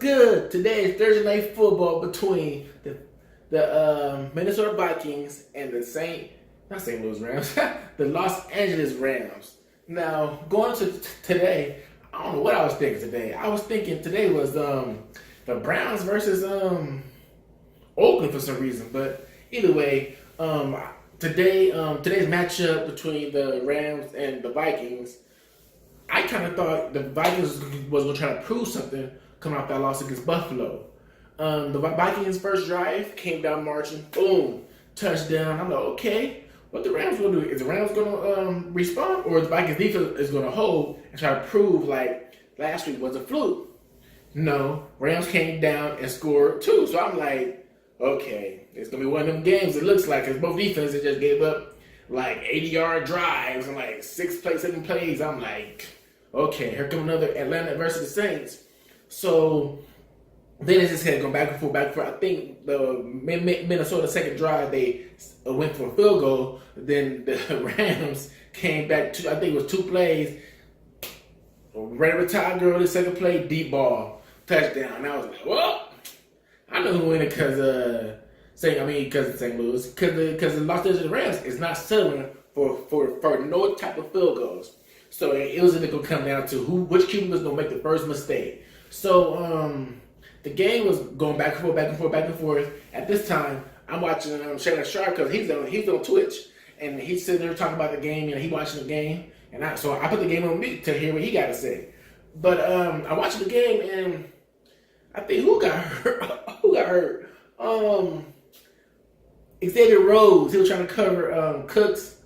good? Today is Thursday night football between the Minnesota Vikings and the not St. Louis Rams, the Los Angeles Rams. Now, going to today, I don't know what I was thinking today. I was thinking today was the Browns versus Oakland for some reason. But either way, today's matchup between the Rams and the Vikings, I kind of thought the Vikings was going to try to prove something coming off that loss against Buffalo. The Vikings' first drive came down marching, boom, touchdown. I'm like, okay, what the Rams going to do? Is the Rams going to respond, or the Vikings defense is going to hold and try to prove like last week was a fluke? No, Rams came down and scored two. So I'm like, okay, it's going to be one of them games, it looks like, because both defenses just gave up like 80-yard drives and like 7 plays. I'm like, okay, here come another Atlanta versus the Saints. So then it's just going back and forth, back and forth. I think the Minnesota second drive, they went for a field goal. Then the Rams came back, I think it was 2 plays. Right over Todd Gurley, second play, deep ball, touchdown. And I was like, well, I know who won it because of St. Louis. Because the Los Angeles Rams is not settling for no type of field goals. So it was going to come down to which QB was going to make the first mistake. So the game was going back and forth. At this time, I'm watching Shannon Sharp because he's on Twitch, and he's sitting there talking about the game, and he's watching the game. And so I put the game on mute to hear what he got to say. But I watched the game, and I think who got hurt? Xavier Rhodes. He was trying to cover Cooks.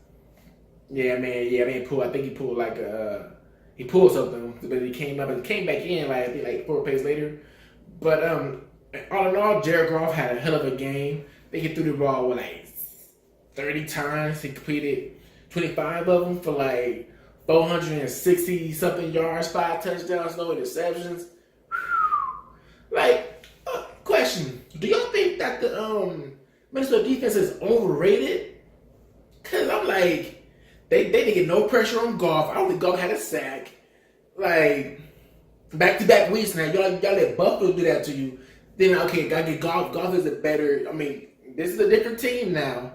I think he pulled he pulled something, but he came back in like 4 plays later. But all in all, Jared Goff had a hell of a game. I think he threw the ball like 30 times. He completed 25 of them for like 460 something yards, 5 touchdowns, no interceptions. Question: do y'all think that the Minnesota defense is overrated? Cause I'm like, they didn't get no pressure on Goff. I don't think Goff had a sack. Like, back-to-back weeks now, y'all let Buffalo do that to you. Then okay, gotta get Goff. Goff is a better. This is a different team now.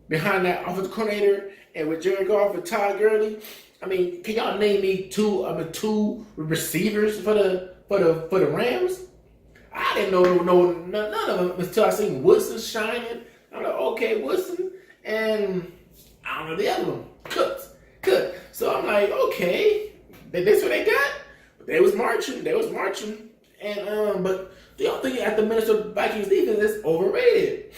Behind that offensive coordinator and with Jared Goff and Todd Gurley, can y'all name me two receivers for the Rams? I didn't know none of them until I seen Woodson shining. I'm like, okay, Woodson, and I don't know the other one, Cook. So I'm like, okay, that's what they got. But they was marching, and but do y'all think that the Minnesota Vikings defense is overrated?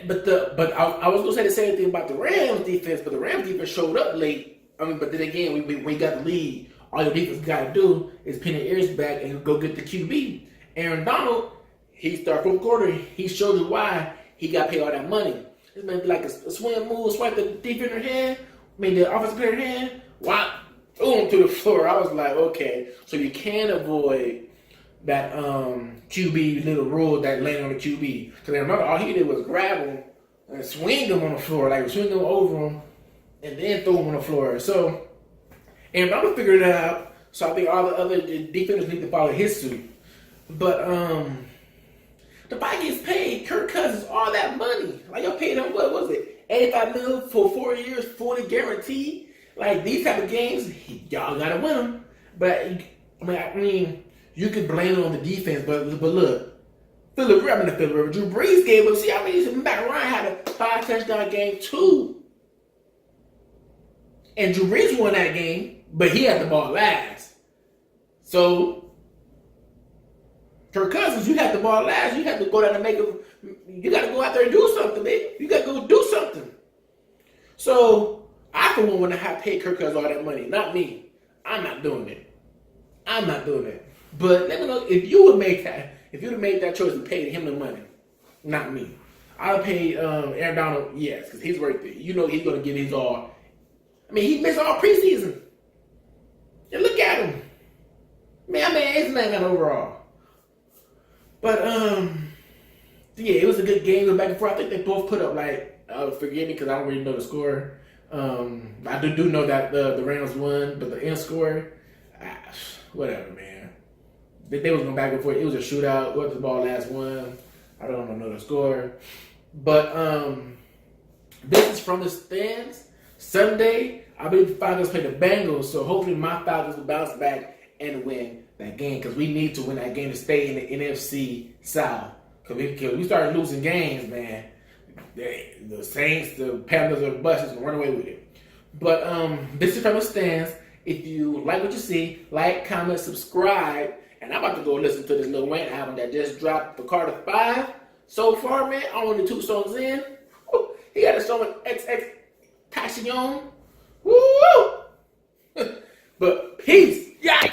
But I was gonna say the same thing about the Rams defense, but the Rams defense showed up late. But then again, we got the lead. All your defense got to do is pin your ears back and go get the QB. Aaron Donald, he started fourth quarter. He showed you why he got paid all that money. It's been like a swing move, swipe the defender hand, the offensive player hand, whop, boom, to the floor. I was like, okay, so you can avoid that QB little rule that landed on the QB. Because remember, all he did was grab him and swing him on the floor, like swing him over him, and then throw him on the floor. So, and I'm gonna figure it out. So I think all the other defenders need to follow his suit. But the Vikings paid Kirk Cousins all that money. Like, y'all paid him, what was it, $85 million for 4 years, 40 guaranteed. Like, these type of games, y'all gotta win them. But you could blame it on the defense. But look, Drew Brees gave up. Matt Ryan had a 5 touchdown game too. And Drew Brees won that game, but he had the ball last. So, Kirk Cousins, you had the ball last. You had to go down and you got to go out there and do something, baby. You got to go do something. So, I for one want to have paid Kirk Cousins all that money. Not me. I'm not doing it. But let me know if you would make that. If you'd have made that choice and paid him the money, not me. I'd have paid Aaron Donald, yes, because he's worth it. You know he's going to give his all. He missed all preseason. And look at him. He's not got overall. But, it was a good game. It was back and forth. I think they both put up, forgive me because I don't really know the score. I do know that the Rams won, but the end score, whatever, man. They was going back and forth. It was a shootout. Whoever the ball last one, I don't know the score. But this is from the stands. Sunday, I believe the Falcons play the Bengals, so hopefully my Falcons will bounce back and win that game because we need to win that game to stay in the NFC South. Because we start losing games, man. The Saints, the Panthers, or the Bucks is going to run away with it. But this is from the stands. If you like what you see, like, comment, subscribe. And I'm about to go listen to this Lil Wayne album that just dropped for Carter 5. So far, man, I'm only 2 songs in. Woo, he got a song with XX Tashion. Woo! But peace. Yeah.